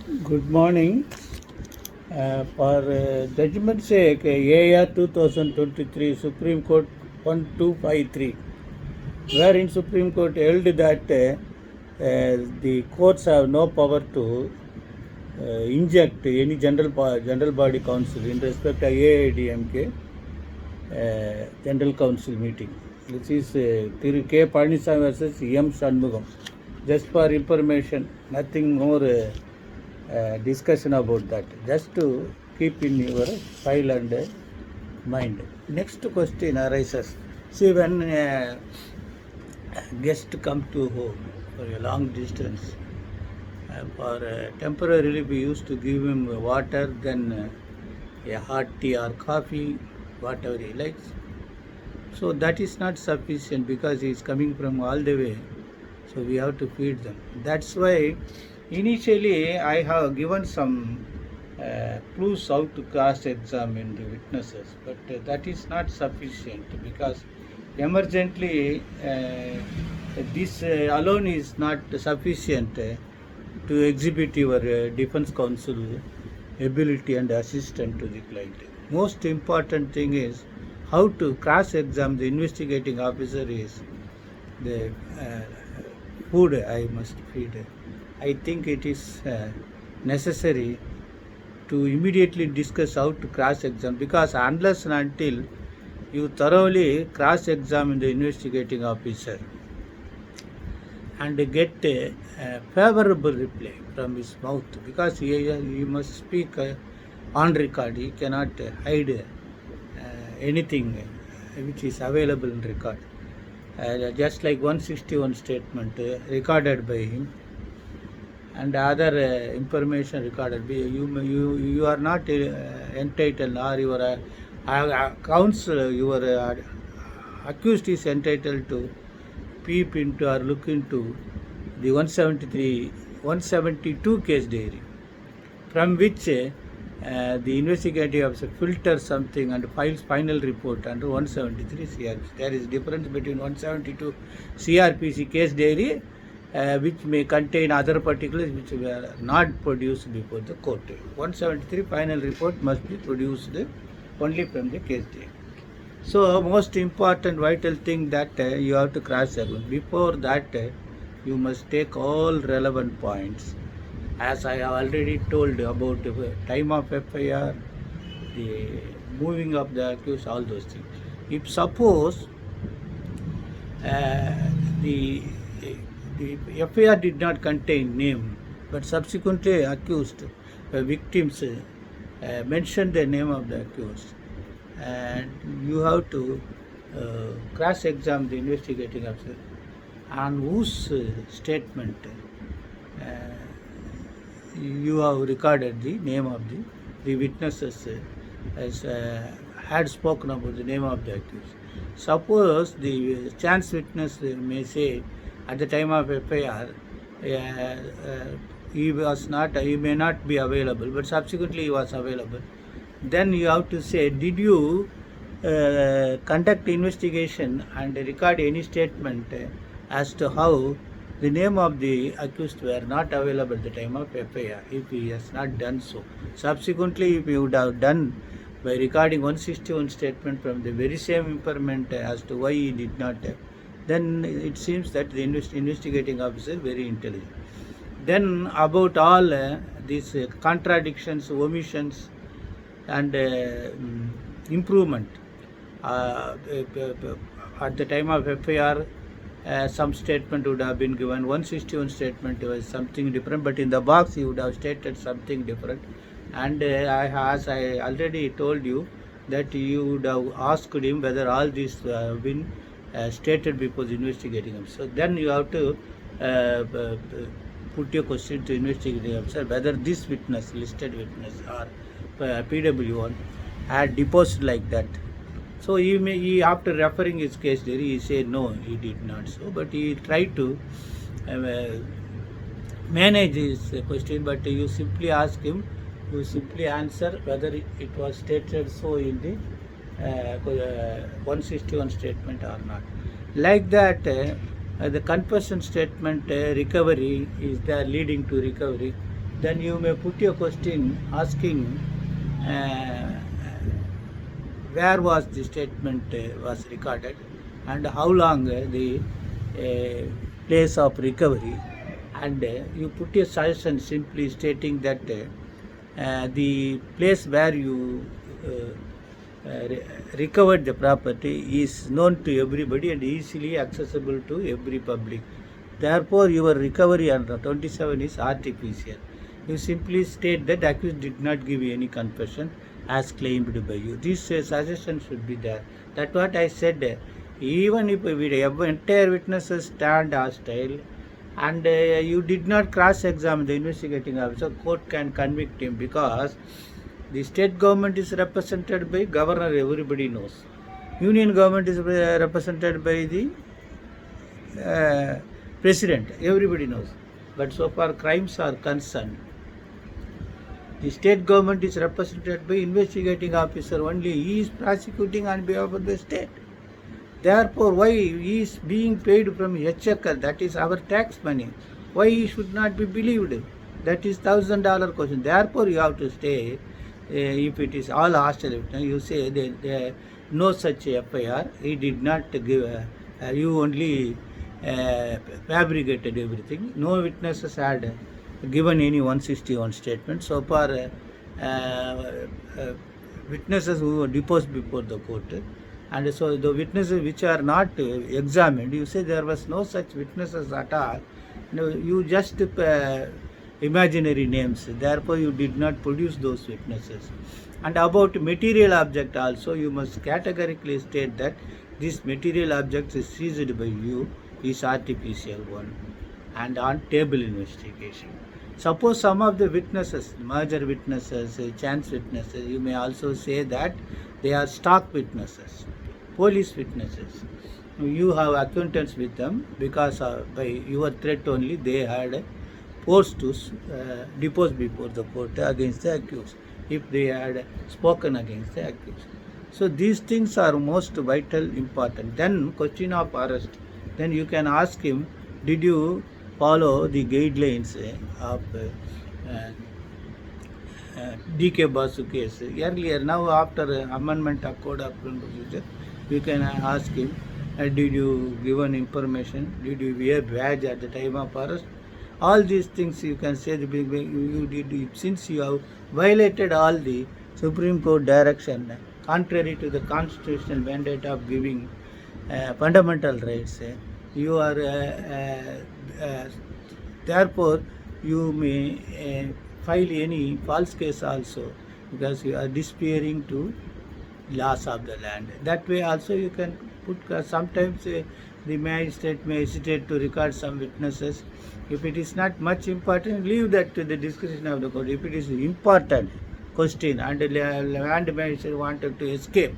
Good morning. For judgment's sake, AR 2023 Supreme Court 1253, wherein Supreme Court held that the courts have no power to inject any general body council in respect of AIDMK General Council meeting. This is Thiru K. Palaniswamy versus M. Shanmugam. Just for information, nothing more discussion about that. Just to keep in your file and mind. Next question arises. See, when guest come to home for a long distance, for temporarily we used to give him water, then a hot tea or coffee, whatever he likes. So that is not sufficient because he is coming from all the way. So we have to feed them. That's why initially I have given some clues how to cross-examine the witnesses, but that is not sufficient because emergently this alone is not sufficient to exhibit your defense counsel ability and assistance to the client. Most important thing is how to cross-examine the investigating officer is the food I must feed. I think it is necessary to immediately discuss how to cross-examine, because unless and until you thoroughly cross-examine the investigating officer and get a favorable reply from his mouth, because he must speak on record. He cannot hide anything which is available in record. Just like 161 statement recorded by him and other information recorded by you are not entitled, or your counsel, your accused is entitled to peep into or look into the 172 case diary, from which the investigative officer filters something and files final report under 173 CRPC. There is difference between 172 CRPC case diary, which may contain other particulars which were not produced before the court. 173 final report must be produced only from the case diary. So most important vital thing that you have to cross-examine. Before that, you must take all relevant points. As I have already told about the time of FIR, the moving of the accused, all those things. If suppose the FIR did not contain name, but subsequently accused victims mentioned the name of the accused, and you have to cross-examine the investigating officer on whose statement you have recorded the name of the witnesses as had spoken about the name of the accused. Suppose the chance witness may say at the time of FIR he may not be available, but subsequently he was available. Then you have to say, did you conduct investigation and record any statement as to how the name of the accused were not available at the time of FIR? If he has not done so, subsequently if you would have done by recording 161 statement from the very same informant as to why he did not, then it seems that the investigating officer is very intelligent. Then about all these contradictions, omissions and improvement at the time of FIR, some statement would have been given. 161 statement was something different, but in the box he would have stated something different. And as I already told you, that you would have asked him whether all these have been stated before the investigating officer. So then you have to put your question to investigating officer whether this witness, listed witness or PW1 had deposed like that. So he after referring his case there, he said no, he did not so, but he tried to manage his question, but you simply ask him, you simply answer whether it was stated so in the 161 statement or not. Like that, the confession statement recovery is there leading to recovery. then you may put your question asking where was the statement was recorded and how long the place of recovery, and you put your suggestion simply stating that the place where you recovered the property is known to everybody and easily accessible to every public. Therefore, your recovery under 27 is artificial. You simply state that accused did not give any confession as claimed by you. This suggestion should be there. That's what I said. Even if entire witnesses stand hostile and you did not cross-examine the investigating officer, court can convict him because the state government is represented by governor, everybody knows. Union government is represented by the president, everybody knows. But so far crimes are concerned, the state government is represented by investigating officer only. He is prosecuting on behalf of the state. Therefore, why he is being paid from HCL, that is our tax money, why he should not be believed? That is $1,000 question. Therefore, you have to stay. If it is all hostile, you say that no such FIR. He did not give. You only fabricated everything. No witnesses had given any 161 statement. So far, witnesses who were deposed before the court, and so the witnesses which are not examined, you say there was no such witnesses at all. No, you just imaginary names. Therefore, you did not produce those witnesses. And about material object also, you must categorically state that this material object is seized by you is artificial one and on table investigation. Suppose some of the witnesses, merger witnesses, chance witnesses, you may also say that they are stock witnesses, police witnesses. You have acquaintance with them because by your threat only they had forced to depose before the court against the accused, if they had spoken against the accused. So these things are most vital, important. Then question of arrest. Then you can ask him, did you follow the guidelines of DK Basu case earlier? Now after amendment of Code of Criminal Procedure, you can ask him, did you given information? Did you wear badge at the time of arrest? All these things you can say you did, since you have violated all the Supreme Court direction contrary to the constitutional mandate of giving fundamental rights. You are therefore you may file any false case also, because you are disappearing to loss of the land. That way also you can put, sometimes the magistrate may hesitate to record some witnesses. If it is not much important, leave that to the discretion of the court. If it is important question and the land magistrate wanted to escape,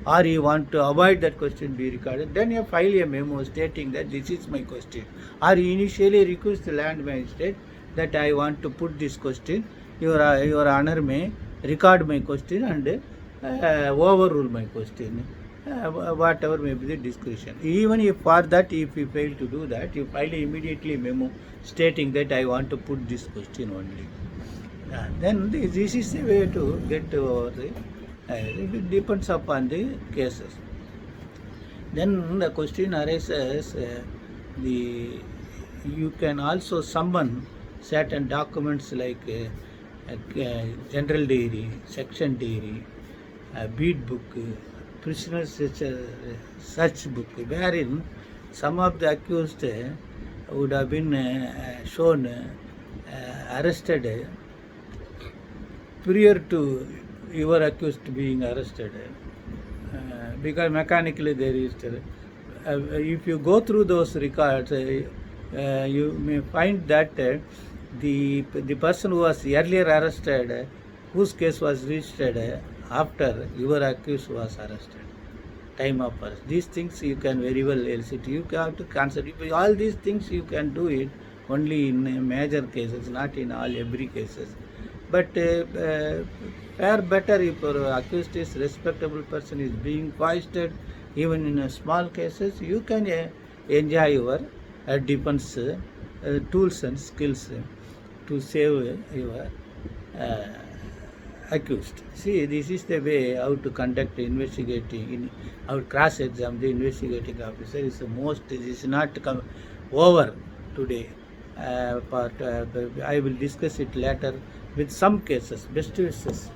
or you want to avoid that question be recorded, then you file a memo stating that this is my question. Or you initially request the land magistrate that I want to put this question. Your Honor may record my question and overrule my question. Whatever may be the discretion. Even if for that, if you fail to do that, you file immediately a memo stating that I want to put this question only. Then this is the way to get over the. It depends upon the cases. Then the question arises, you can also summon certain documents like general diary, section diary, bead book, prisoner's search book, wherein some of the accused would have been shown arrested prior to your accused being arrested, because mechanically there is if you go through those records, you may find that the person who was earlier arrested, whose case was registered after your accused was arrested, time of arrest. These things you can very well elicit. You have to consider all these things. You can do it only in major cases, not in every cases. But far better if accused is respectable person is being foisted, even in small cases, you can enjoy your defense tools and skills. to save your uh, accused. See, this is the way how to conduct how to cross-examine the investigating officer. Is the most. This is not over today, but I will discuss it later with some cases. Best wishes.